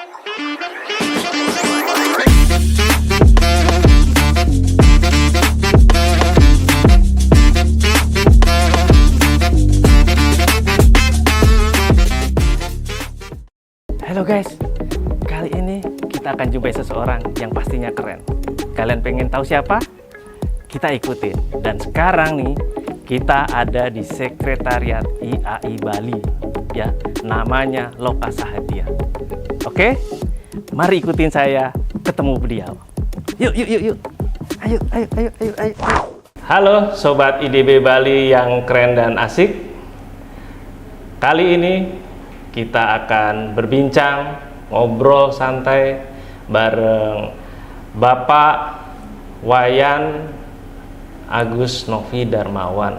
Halo guys, kali ini kita akan jumpai seseorang yang pastinya keren. Kalian pengen tahu siapa? Kita ikutin. Dan sekarang nih, kita ada di Sekretariat IAI Bali. Ya, namanya Loka Sahadia. Oke, mari ikutin saya ketemu beliau. Yuk. Ayo. Halo Sobat IDB Bali yang keren dan asik. Kali ini kita akan berbincang, ngobrol santai bareng Bapak Wayan Agus Novi Darmawan.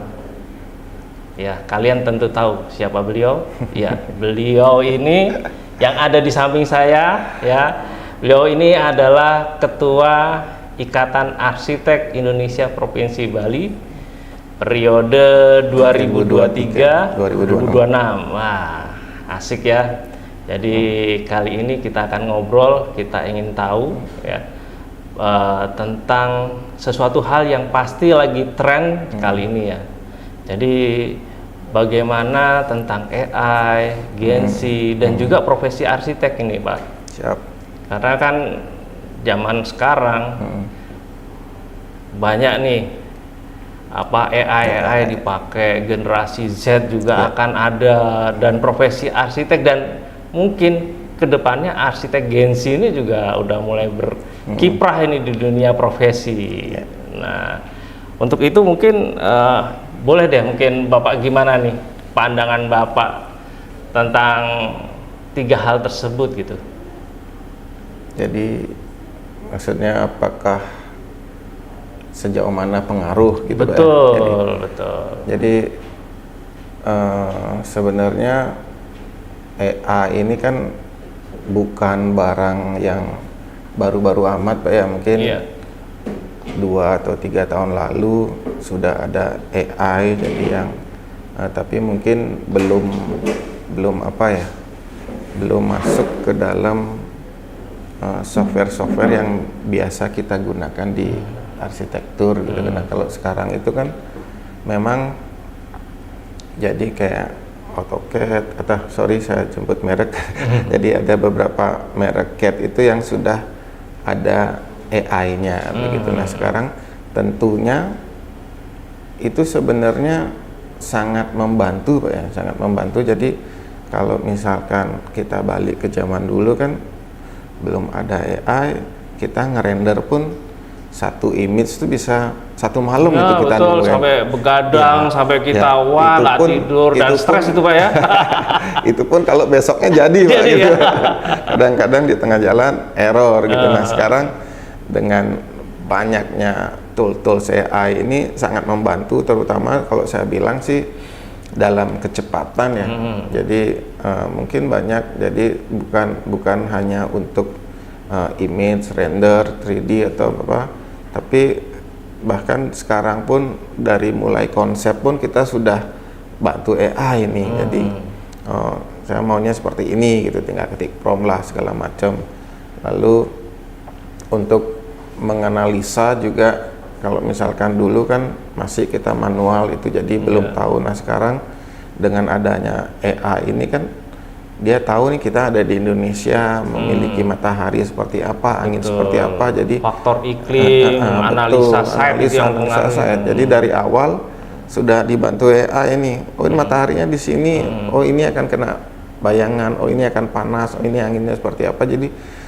Ya, kalian tentu tahu siapa beliau. Ya, beliau ini yang ada di samping saya, ya. Beliau ini adalah Ketua Ikatan Arsitek Indonesia Provinsi Bali periode 2023-2026. Wah, asik ya. Jadi kali ini kita akan ngobrol, kita ingin tahu ya tentang sesuatu hal yang pasti lagi tren kali ini ya. Jadi bagaimana tentang AI, Gen Z dan juga profesi arsitek ini, Pak. Siap. Karena kan zaman sekarang banyak nih AI dipakai, generasi Z juga akan ada, dan profesi arsitek, dan mungkin kedepannya arsitek Gen Z ini juga udah mulai berkiprah ini di dunia profesi. Nah, untuk itu mungkin boleh deh, mungkin Bapak gimana nih pandangan Bapak tentang 3 hal tersebut gitu. Jadi maksudnya apakah sejauh mana pengaruh gitu, betul. Jadi sebenarnya AI ini kan bukan barang yang baru-baru amat, Pak ya. Mungkin 2 atau 3 tahun lalu sudah ada AI, jadi yang tapi mungkin belum masuk ke dalam software yang biasa kita gunakan di arsitektur gitu. Nah, kalau sekarang itu kan memang jadi kayak AutoCAD saya jemput merek. Jadi ada beberapa merek CAD itu yang sudah ada AI-nya begitu. Nah, sekarang tentunya itu sebenarnya sangat membantu, Pak ya, sangat membantu. Jadi kalau misalkan kita balik ke zaman dulu kan belum ada AI, kita ngerender pun satu image itu bisa 1 malam ya, itu kita betul, sampai begadang, sampai kita nggak tidur dan stres itu, Pak ya. Itu pun kalau besoknya jadi Pak gitu. Kadang-kadang di tengah jalan error gitu. Nah, sekarang dengan banyaknya tools AI ini sangat membantu, terutama kalau saya bilang sih dalam kecepatan ya. Jadi mungkin banyak, jadi bukan hanya untuk image render 3D atau apa, tapi bahkan sekarang pun dari mulai konsep pun kita sudah bantu AI ini. Jadi saya maunya seperti ini gitu, tinggal ketik prompt lah segala macam. Lalu untuk menganalisa juga, kalau misalkan dulu kan masih kita manual itu, jadi belum tahu. Nah, sekarang dengan adanya AI ini kan dia tahu nih kita ada di Indonesia, memiliki matahari seperti apa, angin seperti apa, jadi faktor iklim, analisa site. Jadi dari awal sudah dibantu AI ini. Oh, ini mataharinya di sini. Oh, ini akan kena bayangan. Oh, ini akan panas. Oh, ini anginnya seperti apa. Jadi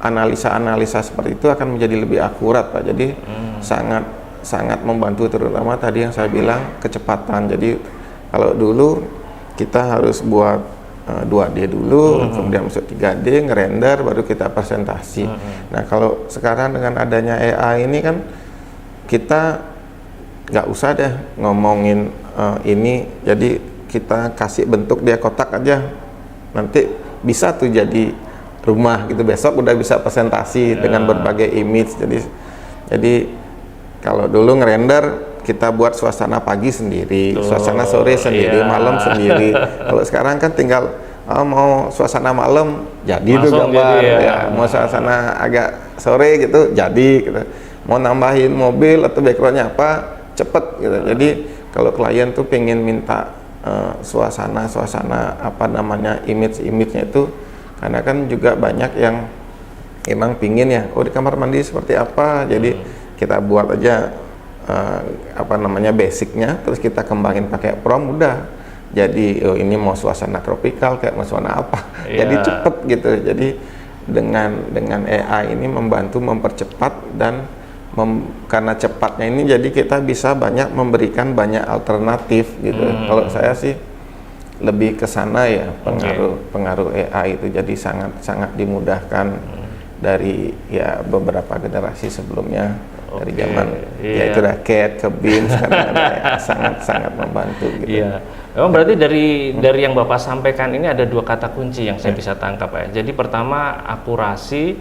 analisa seperti itu akan menjadi lebih akurat, Pak. Jadi sangat membantu, terutama tadi yang saya bilang kecepatan. Jadi kalau dulu kita harus buat 2D dulu, kemudian masuk 3D, ngerender, baru kita presentasi. Nah, kalau sekarang dengan adanya AI ini kan kita nggak usah deh ngomongin ini, jadi kita kasih bentuk dia kotak aja, nanti bisa tuh jadi rumah gitu, besok udah bisa presentasi dengan berbagai image. Jadi kalau dulu ngerender kita buat suasana pagi sendiri, suasana sore sendiri, malam sendiri. Kalau sekarang kan tinggal mau suasana malam jadi itu Langsung gambar jadi, ya, mau suasana agak sore gitu jadi gitu, mau nambahin mobil atau backgroundnya apa cepet gitu. Jadi kalau klien tuh pengen minta suasana apa namanya image-nya itu, karena kan juga banyak yang emang pingin ya, oh di kamar mandi seperti apa, jadi kita buat aja apa namanya basicnya, terus kita kembangin pakai prompt, udah jadi oh ini mau suasana tropikal kayak mau suasana apa, jadi cepet gitu. Jadi dengan AI ini membantu mempercepat dan karena cepatnya ini jadi kita bisa memberikan banyak alternatif gitu. Kalau saya sih lebih ke sana ya, pengaruh AI itu jadi sangat dimudahkan dari ya beberapa generasi sebelumnya, dari zaman ya itu raket ke BIM sekarang ada ya, sangat membantu gitu. Iya. Memang berarti dari yang Bapak sampaikan ini ada 2 kata kunci yang saya bisa tangkap ya. Jadi pertama akurasi,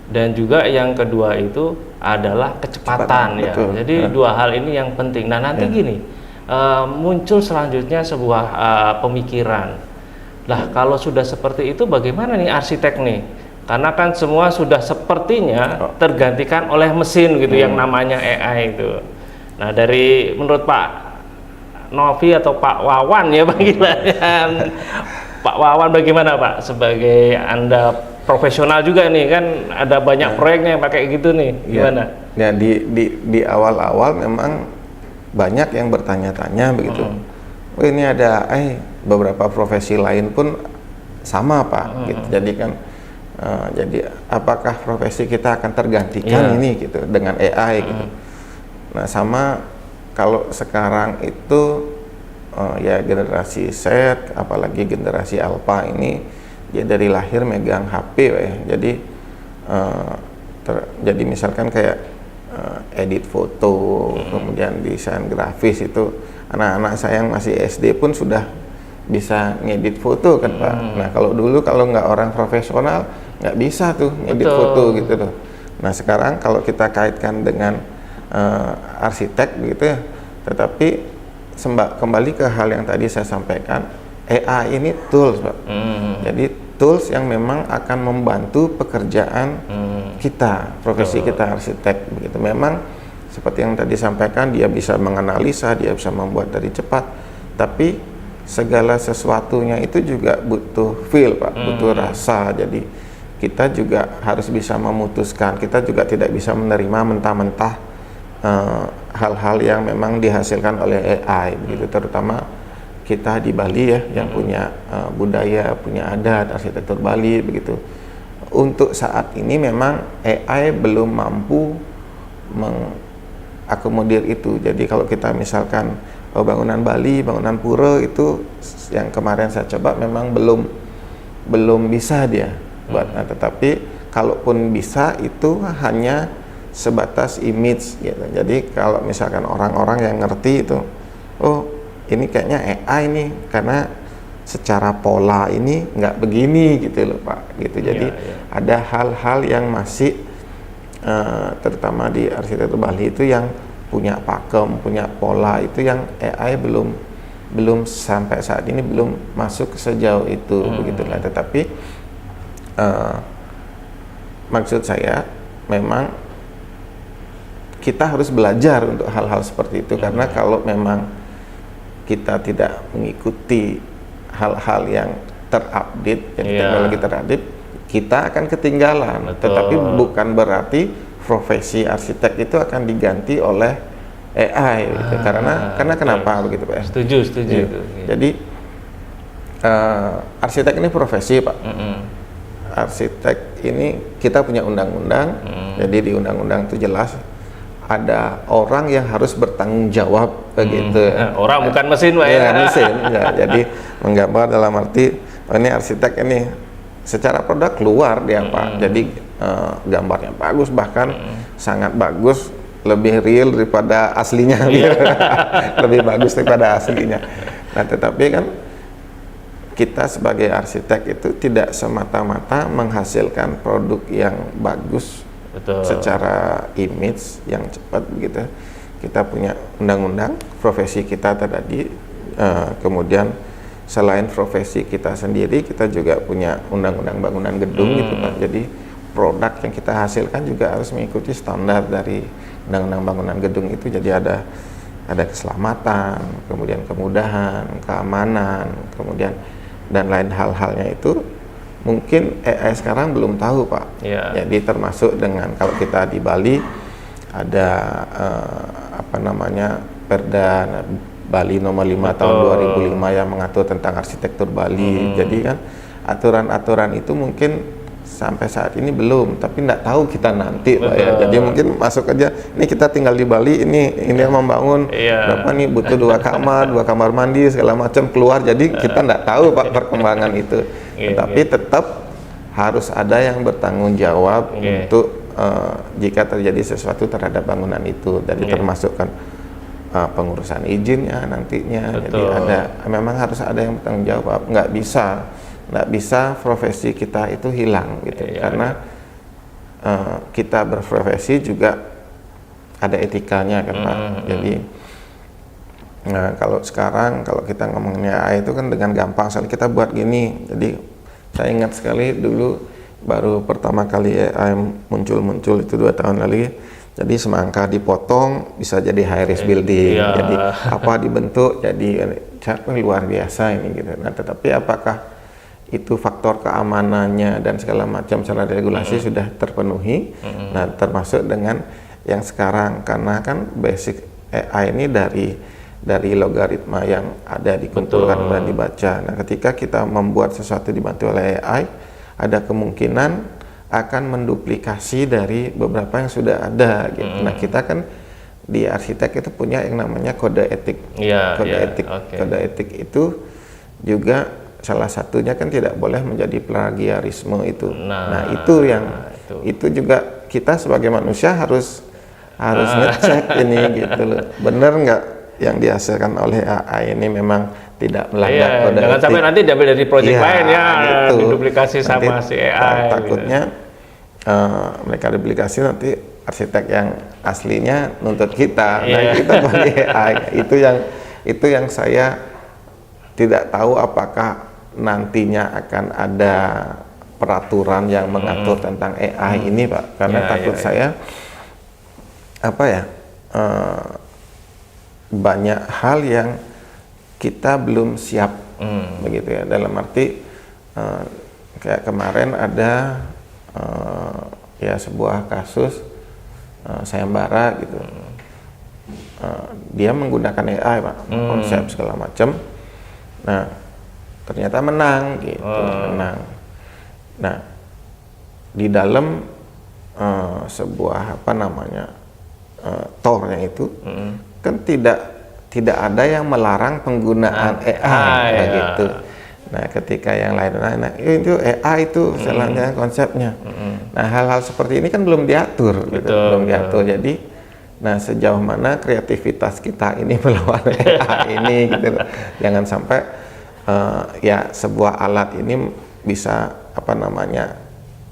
dan juga yang kedua itu adalah kecepatan ya. Betul. Jadi 2 hal ini yang penting. Nah nanti gini, muncul selanjutnya sebuah pemikiran. Lah kalau sudah seperti itu bagaimana nih arsitek nih? Karena kan semua sudah sepertinya tergantikan oleh mesin gitu, yang namanya AI itu. Nah dari menurut Pak Novi atau Pak Wawan ya panggilannya, Pak Wawan bagaimana Pak, sebagai Anda profesional juga nih kan, ada banyak proyeknya yang pakai gitu nih, gimana? Ya di awal-awal memang banyak yang bertanya-tanya begitu. Oh ini ada beberapa profesi lain pun sama Pak gitu. Jadi kan jadi apakah profesi kita akan tergantikan ini gitu dengan AI gitu. Nah sama kalau sekarang itu ya generasi Z apalagi generasi Alpha ini ya dari lahir megang HP ya. Jadi jadi misalkan kayak edit foto, kemudian desain grafis, itu anak-anak saya yang masih SD pun sudah bisa ngedit foto kan Pak. Nah kalau dulu kalau nggak orang profesional nggak bisa tuh ngedit foto gitu loh. Nah sekarang kalau kita kaitkan dengan arsitek begitu ya, tetapi kembali ke hal yang tadi saya sampaikan, AI ini tools Pak. Jadi tools yang memang akan membantu pekerjaan kita, profesi kita arsitek begitu. Memang seperti yang tadi sampaikan, dia bisa menganalisa, dia bisa membuat dari cepat, tapi segala sesuatunya itu juga butuh feel Pak, butuh rasa. Jadi kita juga harus bisa memutuskan, kita juga tidak bisa menerima mentah-mentah hal-hal yang memang dihasilkan oleh AI begitu, terutama kita di Bali ya, yang punya budaya, punya adat, arsitektur Bali begitu. Untuk saat ini memang AI belum mampu mengakomodir itu. Jadi kalau kita misalkan bangunan Bali, bangunan pura itu yang kemarin saya coba memang belum bisa dia buat. Nah, tetapi kalaupun bisa itu hanya sebatas image gitu. Jadi kalau misalkan orang-orang yang ngerti itu, oh ini kayaknya AI nih, karena secara pola ini nggak begini gitu loh Pak gitu. Jadi ada hal-hal yang masih terutama di arsitektur Bali itu yang punya pakem, punya pola, itu yang AI belum sampai saat ini belum masuk sejauh itu begitulah. Tetapi maksud saya memang kita harus belajar untuk hal-hal seperti itu, karena kalau memang kita tidak mengikuti hal-hal yang terupdate, teknologi terupdate, kita akan ketinggalan. Tetapi bukan berarti profesi arsitek itu akan diganti oleh AI gitu. Karena kenapa begitu Pak? Setuju. Ya. Jadi arsitek ini profesi Pak. Arsitek ini kita punya undang-undang. Jadi di undang-undang itu jelas ada orang yang harus bertanggung jawab begitu. Orang bukan mesin Pak ya. Mesin. Ya. Jadi menggambar dalam arti ini arsitek ini secara produk keluar dia Pak. Jadi gambarnya bagus, bahkan sangat bagus, lebih real daripada aslinya. Lebih bagus daripada aslinya. Nah, tetapi kan kita sebagai arsitek itu tidak semata-mata menghasilkan produk yang bagus. Betul. Secara image yang cepat begitu. Kita punya undang-undang, profesi kita tadi, kemudian selain profesi kita sendiri, kita juga punya undang-undang bangunan gedung gitu Pak. Jadi produk yang kita hasilkan juga harus mengikuti standar dari undang-undang bangunan gedung itu. Jadi ada keselamatan, kemudian kemudahan, keamanan, kemudian dan lain hal-halnya itu mungkin AI sekarang belum tahu Pak. Jadi termasuk dengan kalau kita di Bali ada Perda Bali nomor 5 tahun 2005 yang mengatur tentang arsitektur Bali. Jadi kan aturan-aturan itu mungkin sampai saat ini belum, tapi nggak tahu kita nanti Pak ya. Jadi mungkin masuk aja, ini kita tinggal di Bali, ini yang membangun berapa nih, butuh 2 kamar mandi segala macam keluar. Jadi kita nggak tahu Pak perkembangan itu. Tapi tetap harus ada yang bertanggung jawab untuk jika terjadi sesuatu terhadap bangunan itu. Jadi termasuk kan pengurusan izinnya nantinya. Jadi memang harus ada yang bertanggung jawab. Nggak bisa profesi kita itu hilang gitu. Karena kita berprofesi juga ada etikanya kan Pak. Jadi kalau sekarang kalau kita ngomongnya AI itu kan dengan gampang, soalnya kita buat gini. Jadi saya ingat sekali dulu baru pertama kali AI muncul itu 2 tahun lalu. Jadi semangka dipotong bisa jadi high rise building. Jadi apa dibentuk jadi luar biasa ini gitu. Nah, tetapi apakah itu faktor keamanannya dan segala macam secara regulasi sudah terpenuhi? Nah, termasuk dengan yang sekarang, karena kan basic AI ini dari logaritma yang ada dikumpulkan dan dibaca. Nah, ketika kita membuat sesuatu dibantu oleh AI, ada kemungkinan akan menduplikasi dari beberapa yang sudah ada gitu. Nah, kita kan di arsitek itu punya yang namanya kode etik. Kode etik itu juga salah satunya kan tidak boleh menjadi plagiarisme itu. Nah, itu juga kita sebagai manusia harus ngecek ini gitu loh. Bener nggak yang dihasilkan oleh AI ini memang tidak melanggar kode jangan etik. Sampai nanti diambil dari proyek lain gitu. Diduplikasi sama nanti, si AI. Takutnya mereka duplikasi, nanti arsitek yang aslinya nuntut kita. Nah, kita pakai AI. Itu yang saya tidak tahu apakah nantinya akan ada peraturan yang mengatur tentang AI ini Pak. Karena takut saya banyak hal yang kita belum siap begitu ya, dalam arti kayak kemarin ada sebuah kasus sayembara gitu, dia menggunakan AI Pak, konsep segala macam. Nah, ternyata menang gitu, menang. Nah, di dalam sebuah tornya itu kan tidak ada yang melarang penggunaan AI begitu. Nah, ketika yang lain itu AI itu salahnya konsepnya. Nah, hal-hal seperti ini kan belum diatur gitu, belum diatur. Jadi sejauh mana kreativitas kita ini melawan AI ini gitu. Jangan sampai sebuah alat ini bisa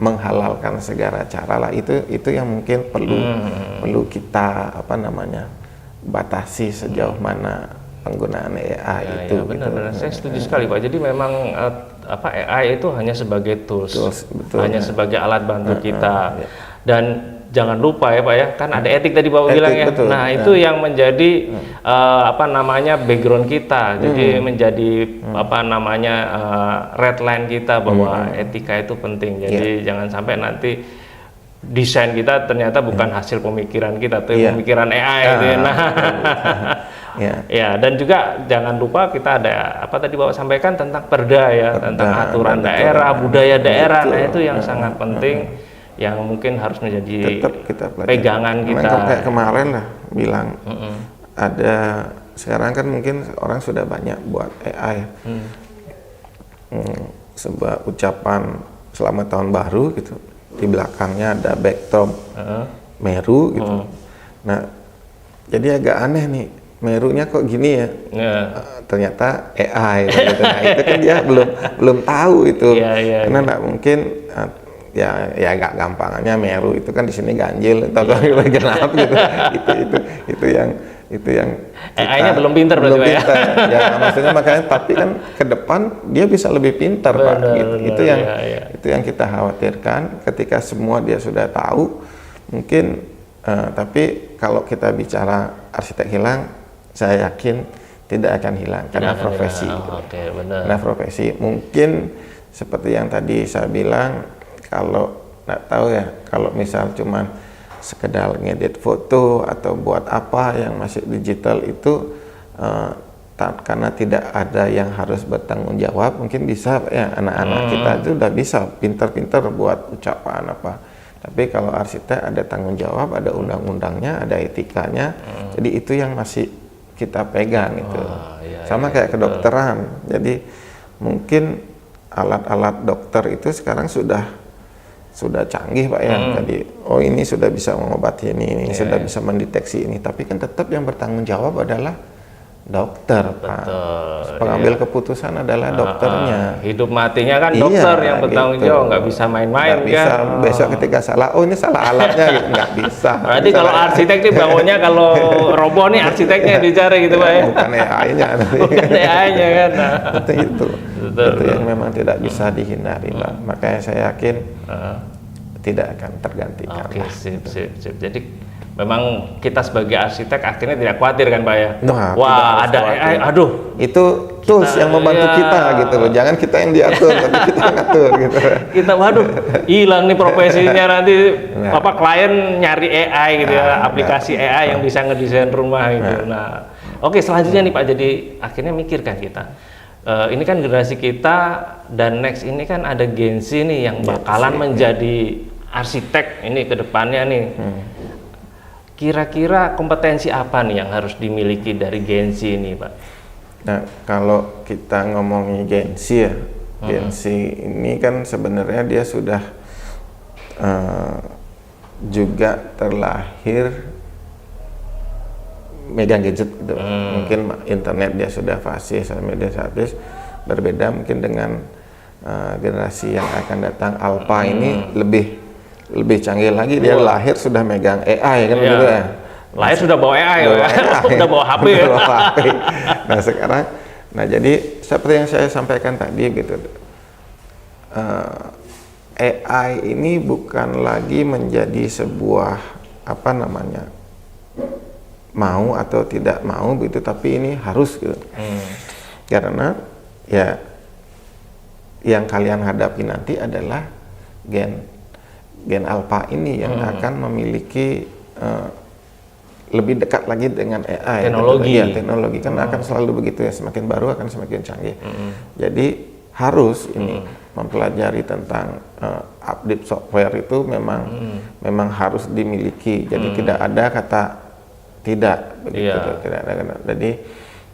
menghalalkan segala cara lah. Itu yang mungkin perlu kita batasi sejauh mana penggunaan AI itu. Benar-benar saya setuju sekali Pak. Jadi memang AI itu hanya sebagai tools hanya sebagai alat bantu kita. Dan jangan lupa ya Pak ya, kan ada etik tadi Bapak bilang ya. Betul. Nah, itu yang menjadi background kita. Jadi menjadi red line kita bahwa etika itu penting. Jadi jangan sampai nanti desain kita ternyata bukan hasil pemikiran kita, tapi pemikiran AI gitu ya. Ya, dan juga jangan lupa kita ada tadi Bapak sampaikan tentang perda ya, tentang aturan daerah, budaya daerah. Nah, itu yang sangat penting, yang mungkin harus menjadi pegangan kita. Kayak kemarin lah bilang ada, sekarang kan mungkin orang sudah banyak buat AI. Sebuah ucapan selamat tahun baru gitu, di belakangnya ada backdrop Meru gitu. Nah, jadi agak aneh nih, Merunya kok gini ya? Ternyata AI gitu. Nah, itu kan dia belum tahu itu. Karena nggak mungkin agak gampangnya Meru itu kan di sini ganjil atau genap gitu. itu Itu yang AI-nya belum pinter berarti, Pak, ya? Ya, maksudnya makanya tapi kan ke depan dia bisa lebih pintar, Pak. Gitu. Itu yang kita khawatirkan ketika semua dia sudah tahu mungkin tapi kalau kita bicara arsitek hilang, saya yakin tidak akan hilang karena profesi. Karena profesi mungkin seperti yang tadi saya bilang, kalau nggak tahu ya, kalau misal cuman sekedar ngedit foto atau buat apa yang masih digital itu karena tidak ada yang harus bertanggung jawab, mungkin bisa ya anak-anak kita itu udah bisa pintar-pintar buat ucapan apa. Tapi kalau arsitek ada tanggung jawab, ada undang-undangnya, ada etikanya, jadi itu yang masih kita pegang itu. Sama kayak kedokteran. Jadi mungkin alat-alat dokter itu sekarang sudah canggih, Pak, ya. Jadi ini sudah bisa mengobati ini sudah bisa mendeteksi ini, tapi kan tetap yang bertanggung jawab adalah dokter, Pak. Pengambil keputusan adalah dokternya. Hidup matinya kan dokter yang bertanggung jawab, nggak bisa main-main, kan. Bisa besok ketika salah, ini salah alatnya, gitu. Nggak bisa. Berarti kalau arsitek nih bangunnya kalau roboh nih arsiteknya dicari gitu, Pak, ya. Bukan AI-nya. Bukan AI-nya kan. Itu yang memang tidak bisa dihindari, Pak. Makanya saya yakin tidak akan tergantikan. Oke, sip. Jadi memang kita sebagai arsitek akhirnya tidak khawatir kan, Pak, ya? Wah, ada AI, aduh. Itu tools yang membantu kita gitu loh. Jangan kita yang diatur, tapi kita yang ngatur gitu. Kita, waduh, hilang nih profesinya nanti klien nyari AI gitu ya, aplikasi AI yang bisa ngedesain rumah gitu. Nah, oke, selanjutnya nih, Pak, jadi akhirnya mikir kan kita. Ini kan generasi kita dan next ini kan ada Gen Z nih yang bakalan menjadi arsitek ini ke depannya nih. Kira-kira kompetensi apa nih yang harus dimiliki dari Gen Z ini, Pak? Nah, kalau kita ngomongin Gen Z ya, Gen Z ini kan sebenarnya dia sudah juga terlahir megang gadget gitu. Mungkin internet dia sudah fasih, media habis, berbeda mungkin dengan generasi yang akan datang. Alpha ini lebih canggih lagi, dia lahir sudah megang AI kan, begitu ya. Lahir sudah bawa AI, udah bawa HP. Nah sekarang, jadi seperti yang saya sampaikan tadi gitu, AI ini bukan lagi menjadi sebuah mau atau tidak mau gitu, tapi ini harus gitu. Karena ya yang kalian hadapi nanti adalah gen alpha ini yang akan memiliki lebih dekat lagi dengan AI. Teknologi. Ya, teknologi kan akan selalu begitu ya, semakin baru akan semakin canggih. Jadi harus ini mempelajari tentang update software itu memang harus dimiliki. Jadi tidak ada kata tidak begitu. Tidak ada kata. Jadi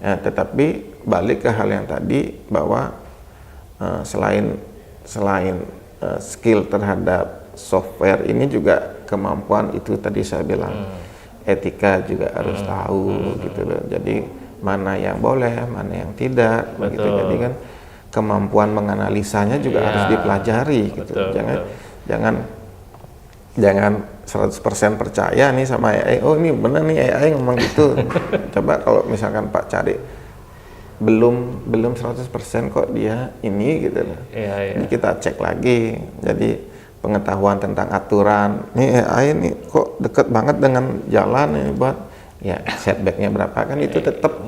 tetapi balik ke hal yang tadi bahwa selain skill terhadap software ini juga kemampuan itu tadi saya bilang etika juga harus tahu gitu loh. Jadi mana yang boleh, mana yang tidak begitu. Jadi kan kemampuan menganalisanya juga harus dipelajari gitu. Jangan 100% percaya nih sama AI. Oh ini benar nih AI ngomong gitu. Coba kalau misalkan Pak cari belum 100% kok dia ini gitu loh. Jadi kita cek lagi. Jadi pengetahuan tentang aturan, nih AI ini kok deket banget dengan jalan ini buat ya setbacknya berapa kan itu tetap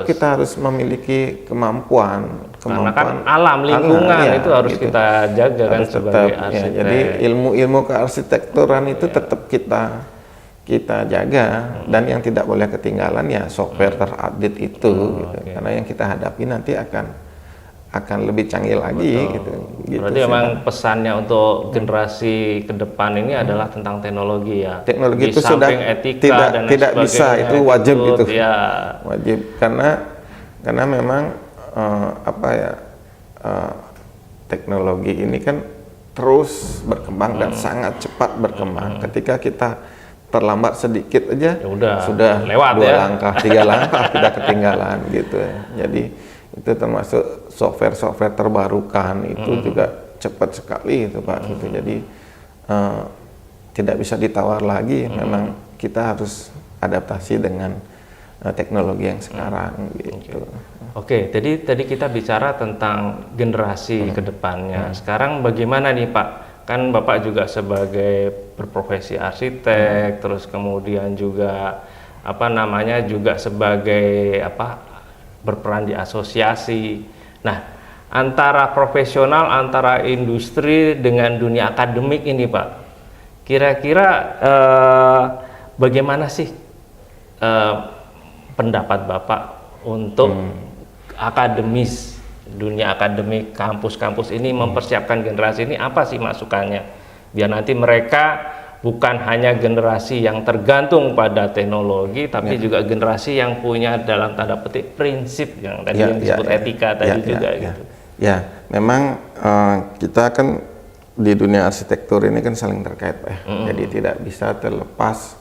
kita harus memiliki kemampuan karena kan alam lingkungan itu harus kita jaga kan sebagai arsitek. Jadi ilmu kearsitekturan itu tetap kita jaga dan yang tidak boleh ketinggalan ya software terupdate itu gitu. Karena yang kita hadapi nanti akan lebih canggih lagi gitu. Berarti memang pesannya untuk generasi ke depan ini adalah tentang teknologi ya. Teknologi itu sudah etika tidak bisa, itu wajib gitu. Wajib karena memang teknologi ini kan terus berkembang dan sangat cepat berkembang. Ketika kita terlambat sedikit aja sudah lewat 2 langkah, 3 langkah kita ketinggalan gitu ya. Jadi itu termasuk software terbarukan itu juga cepat sekali itu Pak gitu. Jadi tidak bisa ditawar lagi. Memang kita harus adaptasi dengan teknologi yang sekarang gitu. Oke, jadi tadi kita bicara tentang generasi kedepannya. Sekarang bagaimana nih Pak? Kan Bapak juga sebagai berprofesi arsitek, terus kemudian juga juga sebagai berperan di asosiasi. Nah, antara profesional, antara industri dengan dunia akademik ini Pak, kira-kira bagaimana sih pendapat Bapak untuk akademis, dunia akademik, kampus-kampus ini mempersiapkan generasi ini, apa sih masukannya biar nanti mereka bukan hanya generasi yang tergantung pada teknologi, tapi juga generasi yang punya dalam tanda petik prinsip yang tadi yang disebut etika tadi juga gitu. Ya, memang kita kan di dunia arsitektur ini kan saling terkait Pak. Jadi tidak bisa terlepas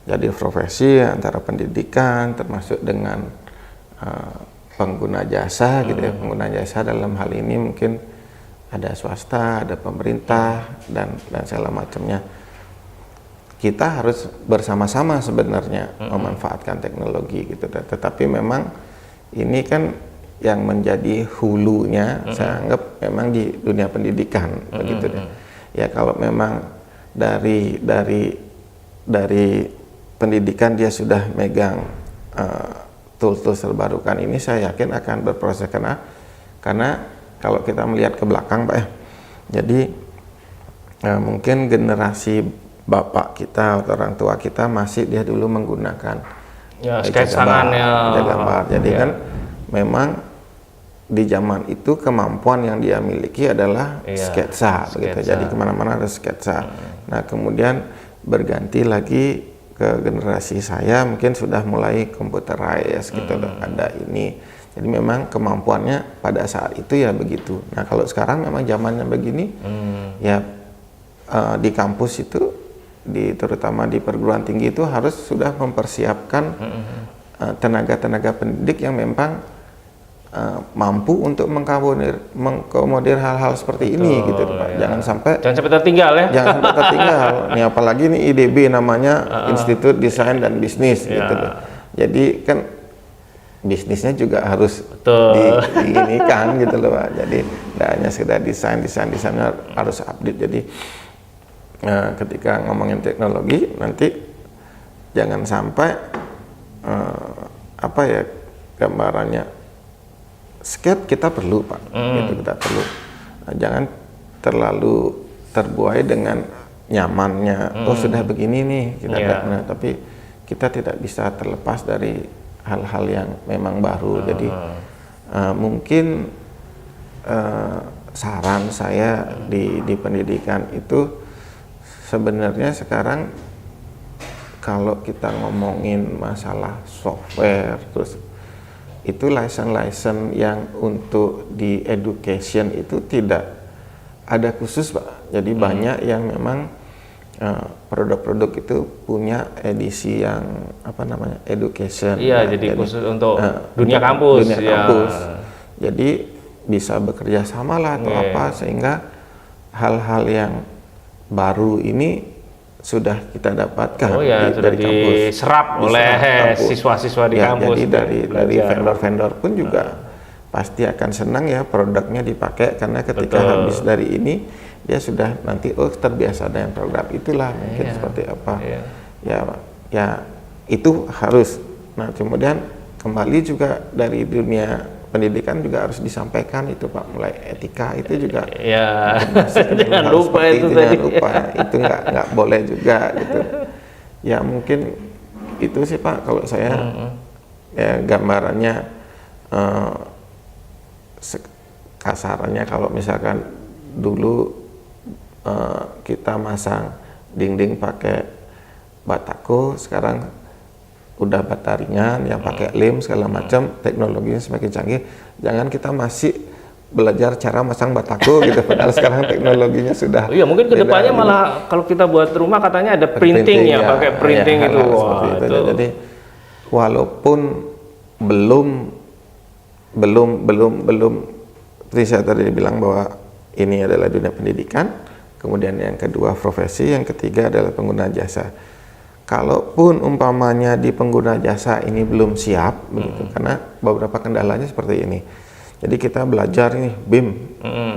jadi profesi antara pendidikan termasuk dengan pengguna jasa gitu ya. Pengguna jasa dalam hal ini mungkin ada swasta, ada pemerintah dan segala macamnya. Kita harus bersama-sama sebenarnya memanfaatkan teknologi gitu. Tetapi memang ini kan yang menjadi hulunya saya anggap memang di dunia pendidikan begitu deh. Ya kalau memang dari pendidikan dia sudah megang tools-tools terbarukan ini, saya yakin akan berproses karena kalau kita melihat ke belakang Pak ya, jadi mungkin generasi bapak kita atau orang tua kita masih dia dulu menggunakan gambar. Jadi kan memang di zaman itu kemampuan yang dia miliki adalah sketsa begitu. Jadi kemana-mana ada sketsa. Nah kemudian berganti lagi ke generasi saya mungkin sudah mulai computerized gitu, ada ini. Jadi memang kemampuannya pada saat itu ya begitu. Nah kalau sekarang memang zamannya begini, ya di kampus itu, terutama di perguruan tinggi itu harus sudah mempersiapkan tenaga-tenaga pendidik yang memang mampu untuk mengkomodir hal-hal seperti ini gitu Pak. Jangan sampai tertinggal ya. Jangan sampai tertinggal. Nih apalagi nih IDB namanya Institut Desain dan Bisnis gitu. Jadi kan bisnisnya juga harus diinikan gitu loh Pak. Jadi tidak hanya sekedar desainnya harus update. Jadi ketika ngomongin teknologi nanti jangan sampai gambarannya skate kita perlu Pak, gitu kita perlu. Nah, jangan terlalu terbuai dengan nyamannya. Oh sudah begini nih kita tapi kita tidak bisa terlepas dari hal-hal yang memang baru. Jadi mungkin saran saya di pendidikan itu sebenarnya sekarang kalau kita ngomongin masalah software terus itu license yang untuk di education itu tidak ada khusus Pak. Jadi banyak yang memang produk-produk itu punya edisi yang education. Iya, jadi khusus untuk dunia kampus. Jadi bisa bekerja sama lah atau sehingga hal-hal yang baru ini sudah kita dapatkan dari kampus, diserap oleh siswa-siswa di kampus. Jadi dari vendor-vendor pun juga pasti akan senang ya produknya dipakai, karena ketika habis dari ini dia sudah nanti terbiasa dengan program itulah mungkin seperti apa. Ya itu harus. Nah kemudian kembali juga dari dunia pendidikan juga harus disampaikan itu Pak, mulai etika itu juga jangan lupa itu nggak boleh juga gitu ya. Mungkin itu sih Pak kalau saya ya gambarannya kasarannya kalau misalkan dulu kita masang dinding pakai batako, sekarang udah bata ringan yang pakai lem segala macam, teknologinya semakin canggih. Jangan kita masih belajar cara masang batako gitu, padahal sekarang teknologinya sudah. Iya, mungkin kedepannya malah kalau kita buat rumah katanya ada printing pakai printing itu. Jadi walaupun belum seperti saya tadi bilang bahwa ini adalah dunia pendidikan, kemudian yang kedua profesi, yang ketiga adalah pengguna jasa. kalaupun umpamanya di pengguna jasa ini belum siap begitu, karena beberapa kendalanya seperti ini. Jadi kita belajar nih BIM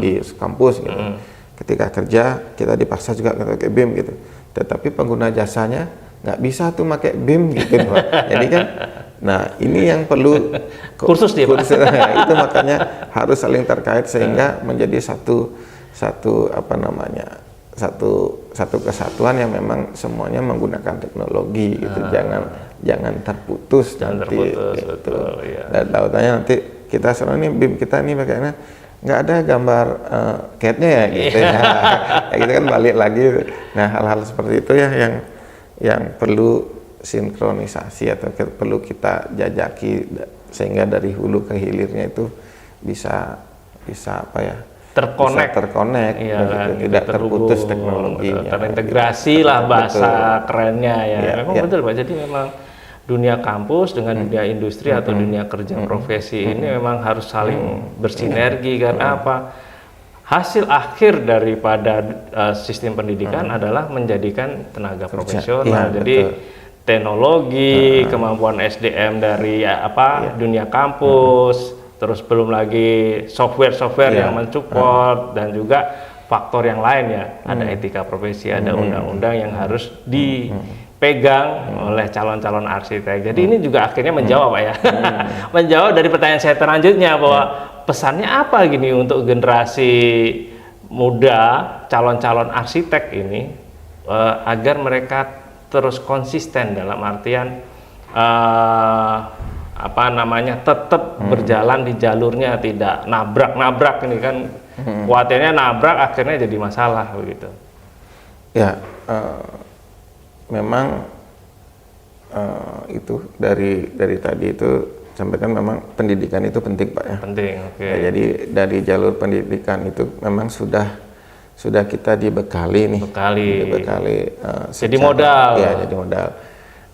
di kampus gitu. Ketika kerja kita dipaksa juga pakai BIM gitu. Tetapi pengguna jasanya nggak bisa tuh pakai BIM gitu, Pak. Jadi kan, nah ini yang perlu kursus dia, Pak. Itu makanya harus saling terkait sehingga menjadi satu apa namanya, satu kesatuan yang memang semuanya menggunakan teknologi gitu. Jangan terputus nanti gitu. Betul, ya. Dan tautannya nanti kita sekarang ini BIM kita ini pakainya nggak ada gambar CAD-nya ya gitu ya. Ya kita kan balik lagi. Nah, hal-hal seperti itu ya yang perlu sinkronisasi atau perlu kita jajaki sehingga dari hulu ke hilirnya itu bisa apa ya, terkonek iya, kan, tidak terputus teknologinya, terintegrasi lah bahasa kerennya ya. Memang betul Pak, jadi memang dunia kampus dengan dunia industri atau dunia kerja profesi ini memang harus saling bersinergi. Karena apa? Hasil akhir daripada sistem pendidikan adalah menjadikan tenaga profesional. Jadi teknologi, kemampuan SDM dari dunia kampus, terus belum lagi software yang mensupport, dan juga faktor yang lain ya. Ada etika profesi, ada undang-undang yang harus dipegang oleh calon-calon arsitek. Jadi ini juga akhirnya menjawab Pak ya. Menjawab dari pertanyaan saya selanjutnya bahwa pesannya apa gini untuk generasi muda calon-calon arsitek ini agar mereka terus konsisten dalam artian tetap berjalan di jalurnya, tidak nabrak ini kan. Khawatirnya nabrak akhirnya jadi masalah begitu. Ya, memang itu dari tadi itu sampaikan memang pendidikan itu penting Pak ya. Penting, oke. Ya, jadi dari jalur pendidikan itu memang sudah kita dibekali nih. Jadi modal. Ya, jadi modal.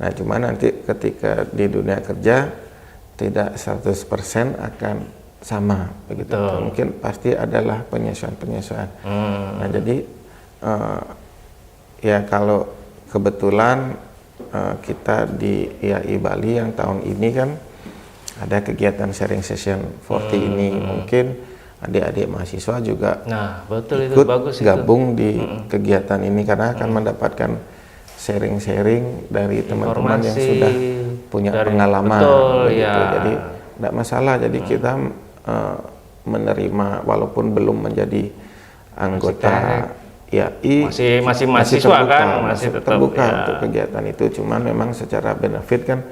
Nah, cuma nanti ketika di dunia kerja tidak 100% akan sama begitu. Mungkin pasti adalah penyesuaian. Nah, jadi ya kalau kebetulan kita di IAI Bali yang tahun ini kan ada kegiatan sharing session 40 ini, mungkin adik-adik mahasiswa juga ikut bagus gabung di kegiatan ini karena akan mendapatkan sharing dari teman-teman yang sudah punya pengalaman begitu. Jadi tidak masalah, jadi kita menerima walaupun belum menjadi anggota IAI masih mahasiswa masih tetap terbuka untuk kegiatan itu. Cuman memang secara benefit kan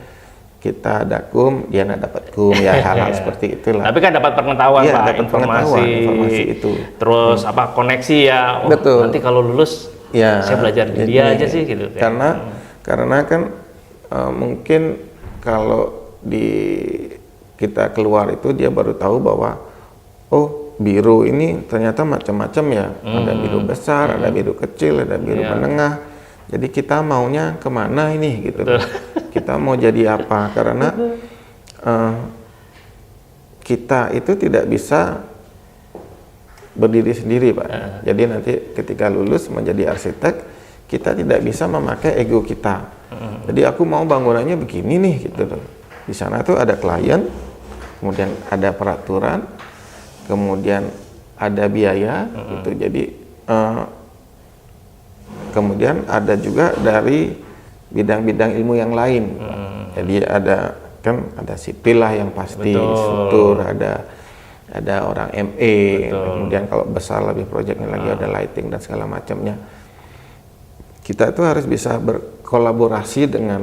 kita ada kum, dia nggak dapat kum, ya hal-hal seperti itulah. Tapi kan dapat pengetahuan Pak, dapat informasi itu. Terus koneksi ya. Betul. Nanti kalau lulus saya belajar di dia aja sih gitu. Karena kan mungkin kalau kita keluar itu dia baru tahu bahwa biru ini ternyata macam-macam ya. Ada biru besar, ada biru kecil, ada biru menengah. Jadi kita maunya kemana ini gitu. Kita mau jadi apa? Karena kita itu tidak bisa berdiri sendiri Pak. Jadi nanti ketika lulus menjadi arsitek, kita tidak bisa memakai ego kita. Jadi aku mau bangunannya begini nih gitu. Di sana tuh ada klien, kemudian ada peraturan, kemudian ada biaya gitu. Jadi kemudian ada juga dari bidang-bidang ilmu yang lain. Jadi ada sipil lah yang pasti, struktur, ada orang MA, kemudian kalau besar lebih proyeknya lagi ada lighting dan segala macamnya. Kita itu harus bisa berkolaborasi dengan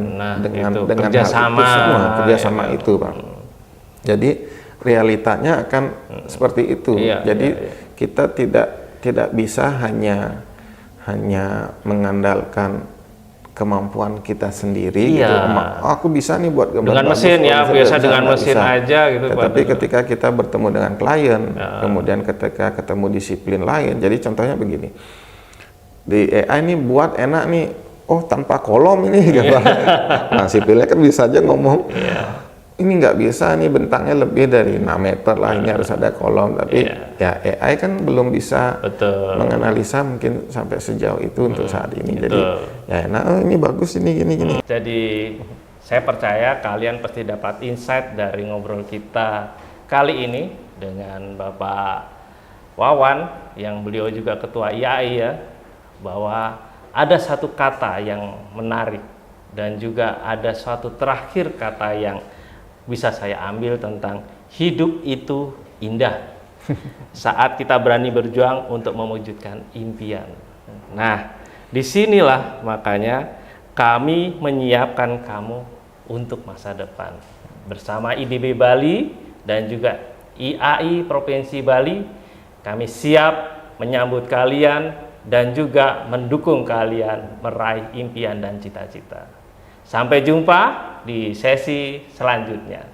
kerjasama itu Pak. Jadi realitanya akan seperti itu. Jadi kita tidak bisa hanya mengandalkan kemampuan kita sendiri gitu. Aku bisa nih buat gambar dengan mesin biasa dengan mesin aja gitu. Tetapi ketika kita bertemu dengan klien, kemudian ketika ketemu disiplin lain, jadi contohnya begini, di AI ini buat enak nih, tanpa kolom ini gambar. Nah sipilnya kan bisa aja ngomong, ini nggak bisa nih bentangnya lebih dari 6 meter lah, ini harus ada kolom. Tapi ya AI kan belum bisa menganalisa mungkin sampai sejauh itu untuk saat ini. Jadi ya enak, oh ini bagus, ini gini. Jadi saya percaya kalian pasti dapat insight dari ngobrol kita kali ini dengan Bapak Wawan, yang beliau juga ketua IAI ya, bahwa ada satu kata yang menarik dan juga ada suatu terakhir kata yang bisa saya ambil tentang hidup itu indah saat kita berani berjuang untuk mewujudkan impian. Nah, disinilah makanya kami menyiapkan kamu untuk masa depan. Bersama IDB Bali dan juga IAI Provinsi Bali, kami siap menyambut kalian dan juga mendukung kalian meraih impian dan cita-cita. Sampai jumpa di sesi selanjutnya.